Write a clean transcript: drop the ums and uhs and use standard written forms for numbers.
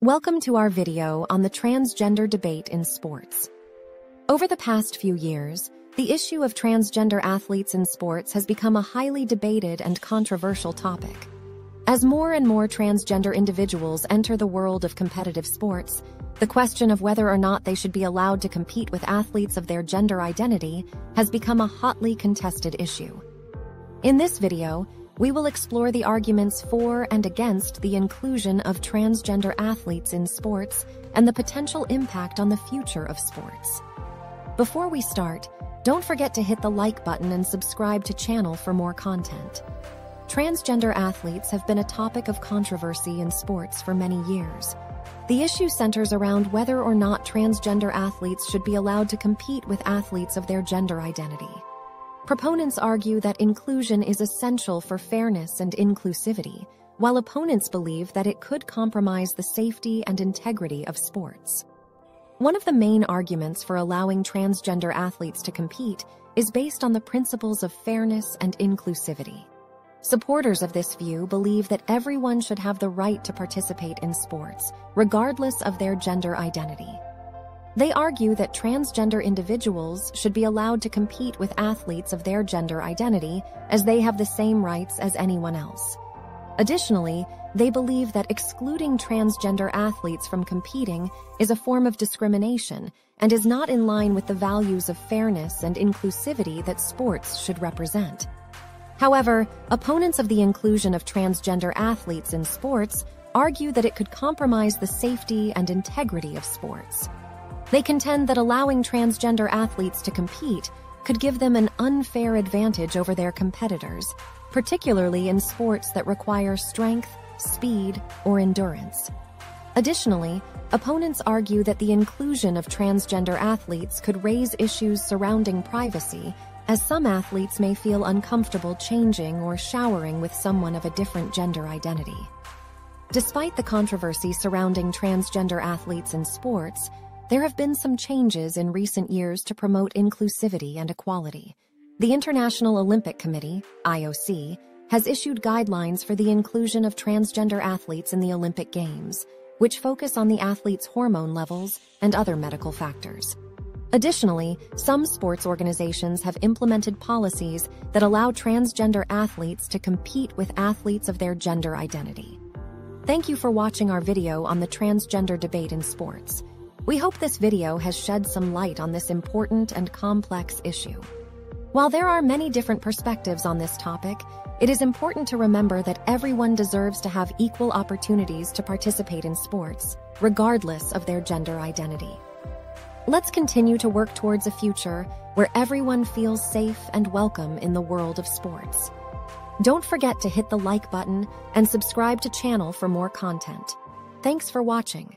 Welcome to our video on the transgender debate in sports. Over the past few years, the issue of transgender athletes in sports has become a highly debated and controversial topic. As more and more transgender individuals enter the world of competitive sports, the question of whether or not they should be allowed to compete with athletes of their gender identity has become a hotly contested issue. In this video, we will explore the arguments for and against the inclusion of transgender athletes in sports and the potential impact on the future of sports. Before we start, don't forget to hit the like button and subscribe to channel for more content. Transgender athletes have been a topic of controversy in sports for many years. The issue centers around whether or not transgender athletes should be allowed to compete with athletes of their gender identity. Proponents argue that inclusion is essential for fairness and inclusivity, while opponents believe that it could compromise the safety and integrity of sports. One of the main arguments for allowing transgender athletes to compete is based on the principles of fairness and inclusivity. Supporters of this view believe that everyone should have the right to participate in sports, regardless of their gender identity. They argue that transgender individuals should be allowed to compete with athletes of their gender identity, as they have the same rights as anyone else. Additionally, they believe that excluding transgender athletes from competing is a form of discrimination and is not in line with the values of fairness and inclusivity that sports should represent. However, opponents of the inclusion of transgender athletes in sports argue that it could compromise the safety and integrity of sports. They contend that allowing transgender athletes to compete could give them an unfair advantage over their competitors, particularly in sports that require strength, speed, or endurance. Additionally, opponents argue that the inclusion of transgender athletes could raise issues surrounding privacy, as some athletes may feel uncomfortable changing or showering with someone of a different gender identity. Despite the controversy surrounding transgender athletes in sports, there have been some changes in recent years to promote inclusivity and equality. The International Olympic Committee, IOC, has issued guidelines for the inclusion of transgender athletes in the Olympic Games, which focus on the athletes' hormone levels and other medical factors. Additionally, some sports organizations have implemented policies that allow transgender athletes to compete with athletes of their gender identity. Thank you for watching our video on the transgender debate in sports. We hope this video has shed some light on this important and complex issue. While there are many different perspectives on this topic, it is important to remember that everyone deserves to have equal opportunities to participate in sports, regardless of their gender identity. Let's continue to work towards a future where everyone feels safe and welcome in the world of sports. Don't forget to hit the like button and subscribe to channel for more content. Thanks for watching.